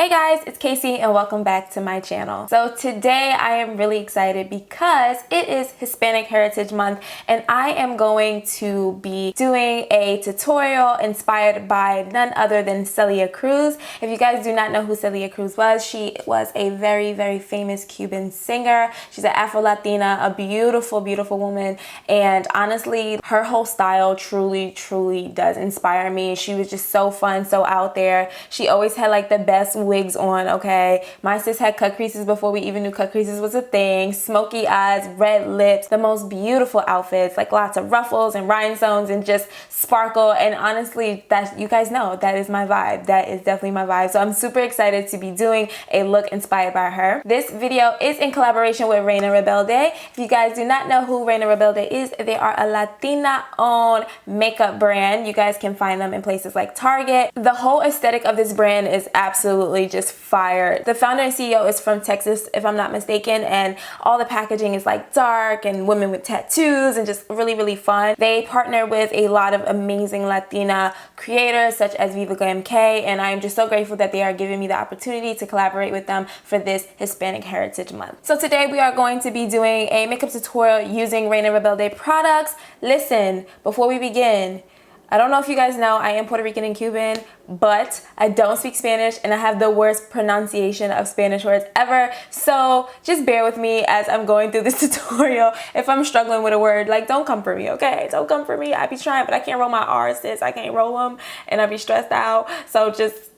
Hey guys, it's Casey and welcome back to my channel. So today I am really excited because it is Hispanic Heritage Month and I am going to be doing a tutorial inspired by none other than Celia Cruz. If you guys do not know who Celia Cruz was, she was a very famous Cuban singer. She's an Afro-Latina, a beautiful woman, and honestly her whole style truly does inspire me. She was just so fun, so out there. She always had like the best wigs on, okay? My sis had cut creases before we even knew cut creases was a thing. Smoky eyes, red lips, the most beautiful outfits, like lots of ruffles and rhinestones and just sparkle. And honestly, that, you guys know, that is my vibe. That is definitely my vibe. So I'm super excited to be doing a look inspired by her. This video is in collaboration with Reina Rebelde. If you guys do not know who Reina Rebelde is, they are a Latina-owned makeup brand. You guys can find them in places like Target. The whole aesthetic of this brand is absolutely just fire. The founder and CEO is from Texas, if I'm not mistaken, and all the packaging is like dark and women with tattoos and just really fun. They partner with a lot of amazing Latina creators such as Viva Glam K, and I am just so grateful that they are giving me the opportunity to collaborate with them for this Hispanic Heritage Month. So today we are going to be doing a makeup tutorial using Reina Rebelde products. Listen, before we begin, I don't know if you guys know, I am Puerto Rican and Cuban, but I don't speak Spanish and I have the worst pronunciation of Spanish words ever. So just bear with me as I'm going through this tutorial. If I'm struggling with a word, like, don't come for me, okay? Don't come for me. I be trying, but I can't roll my R's, sis. I can't roll them and I be stressed out. So just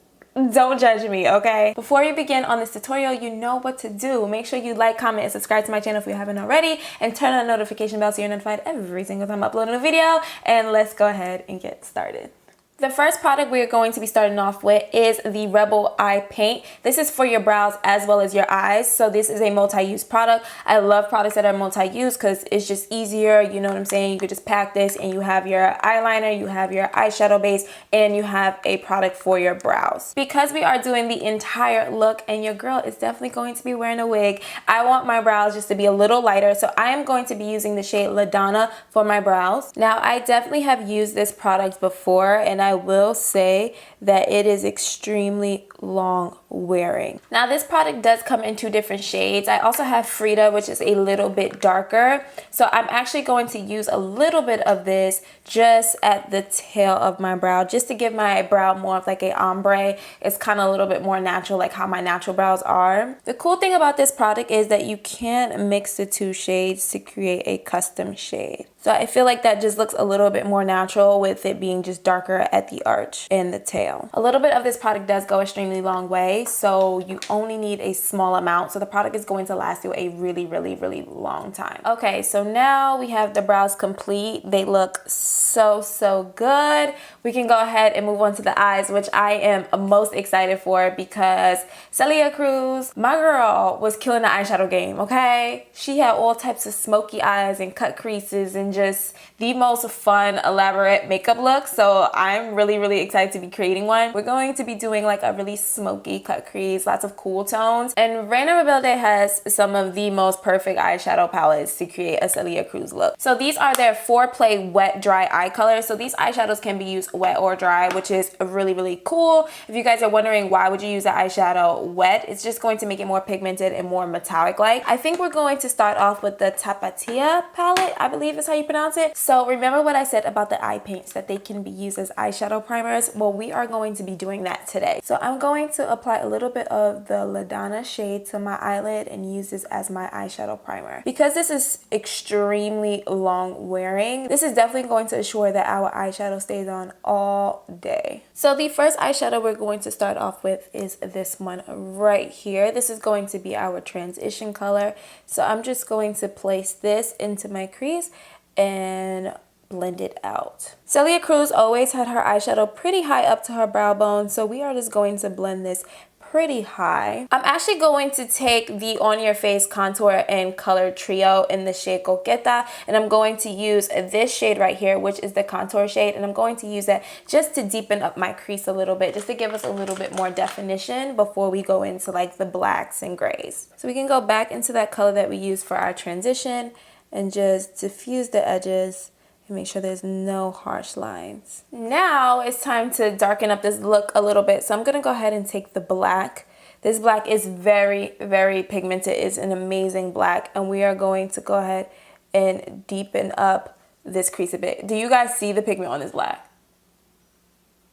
don't judge me, okay? Before you begin on this tutorial, you know what to do. Make sure you like, comment, and subscribe to my channel if you haven't already, and turn on the notification bell so you're notified every single time I upload a video. And let's go ahead and get started. The first product we're going to be starting off with is the Rebel Eye Paint. This is for your brows as well as your eyes. So this is a multi-use product. I love products that are multi-use because it's just easier. You know what I'm saying? You could just pack this and you have your eyeliner, you have your eyeshadow base, and you have a product for your brows. Because we are doing the entire look and your girl is definitely going to be wearing a wig, I want my brows just to be a little lighter. So I am going to be using the shade LaDonna for my brows. Now, I definitely have used this product before, and I will say that it is extremely long wearing. Now, this product does come in two different shades. I also have Frida, which is a little bit darker. So I'm actually going to use a little bit of this just at the tail of my brow, just to give my brow more of like a ombre. It's kind of a little bit more natural, like how my natural brows are. The cool thing about this product is that you can mix the two shades to create a custom shade. So I feel like that just looks a little bit more natural with it being just darker at the arch and the tail. A little bit of this product does go extremely long way, so you only need a small amount. So the product is going to last you a really long time. Okay, so now we have the brows complete. They look so good. We can go ahead and move on to the eyes, which I am most excited for because Celia Cruz, my girl, was killing the eyeshadow game, okay? She had all types of smoky eyes and cut creases and just the most fun, elaborate makeup look. So I'm really excited to be creating one. We're going to be doing like a really smoky cut crease, lots of cool tones. And Reina Rebelde has some of the most perfect eyeshadow palettes to create a Celia Cruz look. So these are their 4-play wet dry eye colors. So these eyeshadows can be used wet or dry, which is really cool. If you guys are wondering why would you use the eyeshadow wet, it's just going to make it more pigmented and more metallic like. I think we're going to start off with the Tapatia palette, I believe is how you pronounce it. So remember what I said about the eye paints, that they can be used as eyeshadow primers? Well, we are going to be doing that today. So I'm going to apply a little bit of the LaDonna shade to my eyelid and use this as my eyeshadow primer. Because this is extremely long wearing, this is definitely going to ensure that our eyeshadow stays on all day. So the first eyeshadow we're going to start off with is this one right here. This is going to be our transition color. So I'm just going to place this into my crease and blend it out. Celia Cruz always had her eyeshadow pretty high up to her brow bone, so we are just going to blend this pretty high. I'm actually going to take the On Your Face Contour and Color Trio in the shade Coqueta, and I'm going to use this shade right here, which is the contour shade, and I'm going to use that just to deepen up my crease a little bit, just to give us a little bit more definition before we go into like the blacks and grays. So we can go back into that color that we used for our transition and just diffuse the edges and make sure there's no harsh lines. Now it's time to darken up this look a little bit. So I'm gonna go ahead and take the black This black is very, very pigmented. It's an amazing black, and we are going to go ahead and deepen up this crease a bit. Do you guys see the pigment on this black?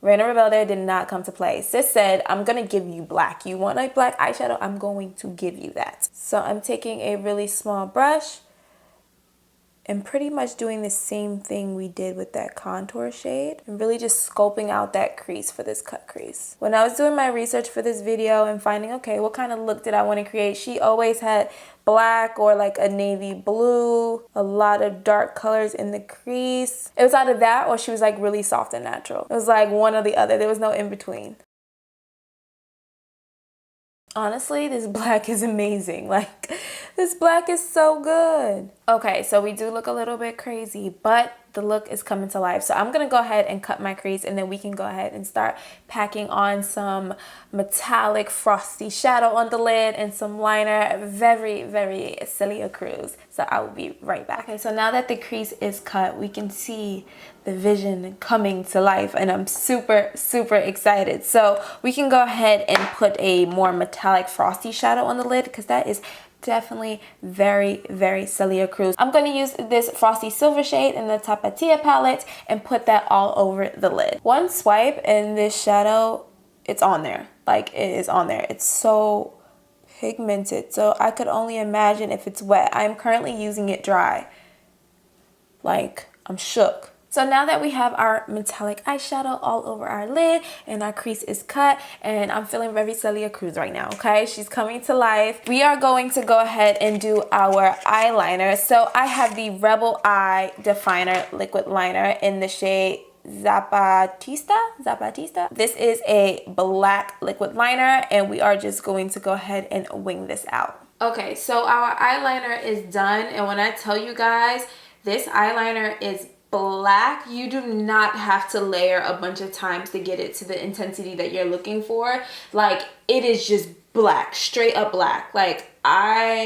Reina Rebelde did not come to play. Sis said, I'm going to give you black. You want a black eyeshadow? I'm going to give you that. So I'm taking a really small brush and pretty much doing the same thing we did with that contour shade and really just scoping out that crease for this cut crease. When I was doing my research for this video and finding, okay, what kind of look did I want to create? She always had black or like a navy blue, a lot of dark colors in the crease. It was either that or she was like really soft and natural. It was like one or the other. There was no in between. Honestly, this black is amazing. Like, this black is so good. Okay, so we do look a little bit crazy, but the look is coming to life. So I'm gonna go ahead and cut my crease, and then we can go ahead and start packing on some metallic frosty shadow on the lid and some liner. Very, very Celia Cruz. So I will be right back. Okay, so now that the crease is cut, we can see the vision coming to life, and I'm super, super excited. So we can go ahead and put a more metallic frosty shadow on the lid, because that is definitely very, very Celia Cruz. I'm going to use this Frosty Silver shade in the Tapatia palette and put that all over the lid. One swipe and this shadow, it's on there. Like, it is on there. It's so pigmented. So I could only imagine if it's wet. I'm currently using it dry. Like, I'm shook. So now that we have our metallic eyeshadow all over our lid and our crease is cut, and I'm feeling very Celia Cruz right now, okay? She's coming to life. We are going to go ahead and do our eyeliner. So I have the Rebel Eye Definer Liquid Liner in the shade Zapatista. This is a black liquid liner, and we are just going to go ahead and wing this out. Okay, so our eyeliner is done, and when I tell you guys, this eyeliner is black, you do not have to layer a bunch of times to get it to the intensity that you're looking for. Like, it is just black, straight up black. Like,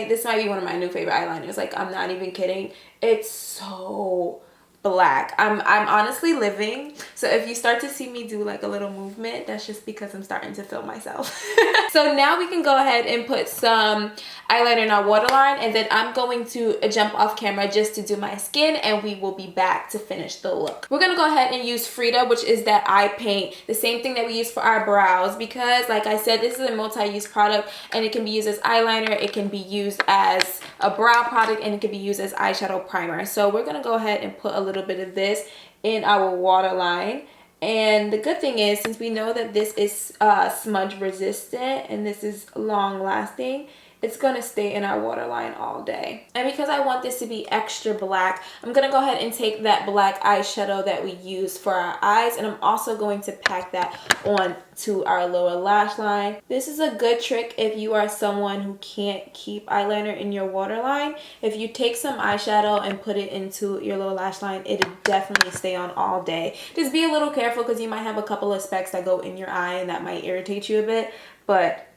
this might be one of my new favorite eyeliners. Like, I'm not even kidding. It's so black. I'm honestly living. So if you start to see me do like a little movement, that's just because I'm starting to film myself. So now we can go ahead and put some eyeliner in our waterline, and then I'm going to jump off camera just to do my skin, and we will be back to finish the look. We're gonna go ahead and use Frida, which is that eye paint, the same thing that we use for our brows, because like I said, this is a multi-use product, and it can be used as eyeliner, it can be used as a brow product, and it can be used as eyeshadow primer. So we're gonna go ahead and put a little bit of this in our waterline. And the good thing is, since we know that this is smudge resistant and this is long lasting, it's gonna stay in our waterline all day. And because I want this to be extra black, I'm gonna go ahead and take that black eyeshadow that we use for our eyes, and I'm also going to pack that on to our lower lash line. This is a good trick if you are someone who can't keep eyeliner in your waterline. If you take some eyeshadow and put it into your lower lash line, it'll definitely stay on all day. Just be a little careful, because you might have a couple of specks that go in your eye and that might irritate you a bit, but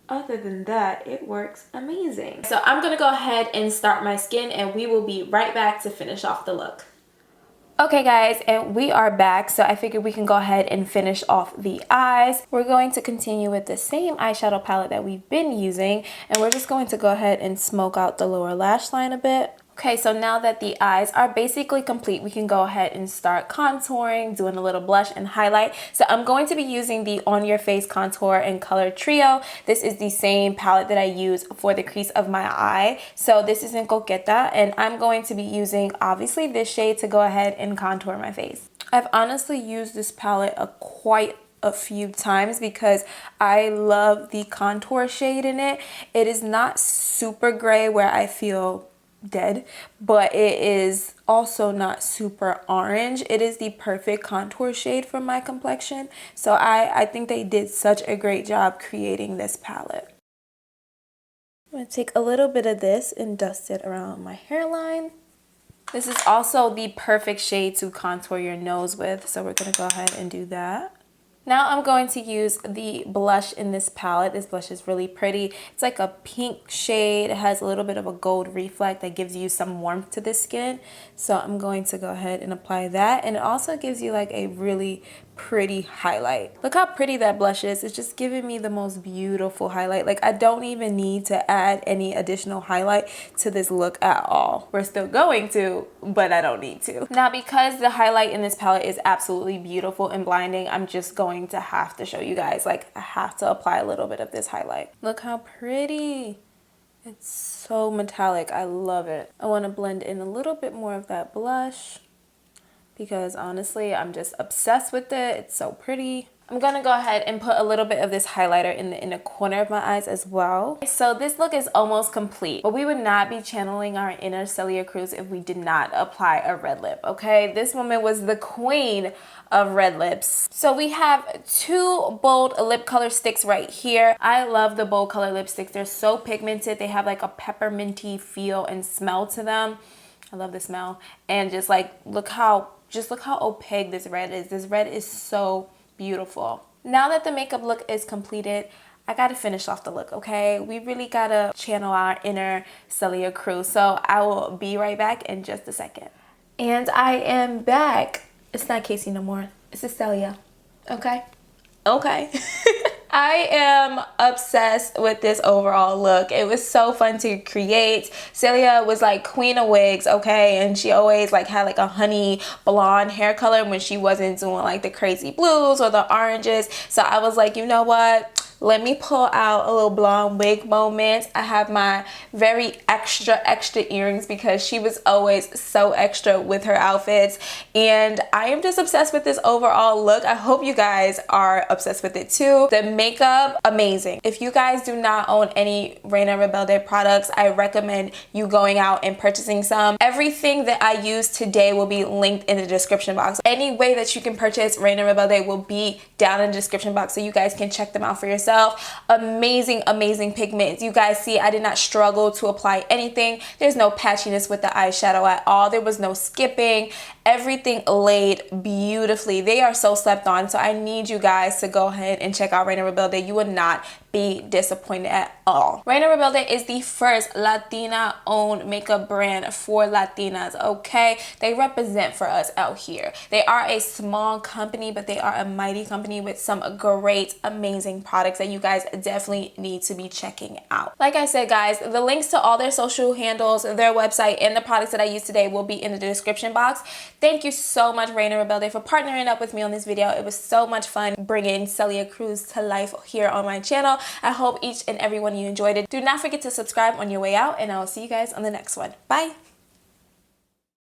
other than that, it works amazing. So I'm gonna go ahead and start my skin, and we will be right back to finish off the look. Okay guys, and we are back. So I figured we can go ahead and finish off the eyes. We're going to continue with the same eyeshadow palette that we've been using, and we're just going to go ahead and smoke out the lower lash line a bit. Okay, so now that the eyes are basically complete, we can go ahead and start contouring, doing a little blush and highlight. So I'm going to be using the On Your Face Contour and Color Trio. This is the same palette that I use for the crease of my eye. So this is in Coqueta, and I'm going to be using, obviously, this shade to go ahead and contour my face. I've honestly used this palette quite a few times because I love the contour shade in it. It is not super gray where I feel dead, but it is also not super orange. It is the perfect contour shade for my complexion. So I think they did such a great job creating this palette. I'm going to take a little bit of this and dust it around my hairline. This is also the perfect shade to contour your nose with, so we're going to go ahead and do that. Now I'm going to use the blush in this palette. This blush is really pretty. It's like a pink shade. It has a little bit of a gold reflect that gives you some warmth to the skin. So I'm going to go ahead and apply that. And it also gives you like a really pretty highlight. Look how pretty that blush is. It's just giving me the most beautiful highlight. Like I don't even need to add any additional highlight to this look at all. We're still going to, but I don't need to. Now because the highlight in this palette is absolutely beautiful and blinding, I'm just going to have to show you guys, like I have to apply a little bit of this highlight. Look how pretty. It's so metallic. I love it. I want to blend in a little bit more of that blush, because honestly, I'm just obsessed with it. It's so pretty. I'm gonna go ahead and put a little bit of this highlighter in the inner corner of my eyes as well. So this look is almost complete, but we would not be channeling our inner Celia Cruz if we did not apply a red lip, okay? This woman was the queen of red lips. So we have 2 bold lip color sticks right here. I love the bold color lipsticks. They're so pigmented. They have like a pepperminty feel and smell to them. I love the smell. And just like, look how opaque this red is. This red is so beautiful. Now that the makeup look is completed, I gotta finish off the look, okay? We really gotta channel our inner Celia Cruz. So I will be right back in just a second. And I am back. It's not Casey no more. It's Celia, okay? Okay. I am obsessed with this overall look. It was so fun to create. Celia was like queen of wigs, okay? And she always like had like a honey blonde hair color when she wasn't doing like the crazy blues or the oranges. So I was like, you know what? Let me pull out a little blonde wig moment. I have my very extra earrings because she was always so extra with her outfits. And I am just obsessed with this overall look. I hope you guys are obsessed with it too. The makeup, amazing. If you guys do not own any Reina Rebelde products, I recommend you going out and purchasing some. Everything that I use today will be linked in the description box. Any way that you can purchase Reina Rebelde will be down in the description box so you guys can check them out for yourself. Amazing pigments. You guys see I did not struggle to apply anything. There's no patchiness with the eyeshadow at all. There was no skipping. Everything laid beautifully. They are so slept on, so I need you guys to go ahead and check out Reina Rebelde. You would not be disappointed at all. Reina Rebelde is the first Latina owned makeup brand for Latinas, okay? They represent for us out here. They are a small company, but they are a mighty company with some great, amazing products that you guys definitely need to be checking out. Like I said, guys, the links to all their social handles, their website, and the products that I use today will be in the description box. Thank you so much, Reina Rebelde, for partnering up with me on this video. It was so much fun bringing Celia Cruz to life here on my channel. I hope each and every one of you enjoyed it. Do not forget to subscribe on your way out, and I will see you guys on the next one. Bye!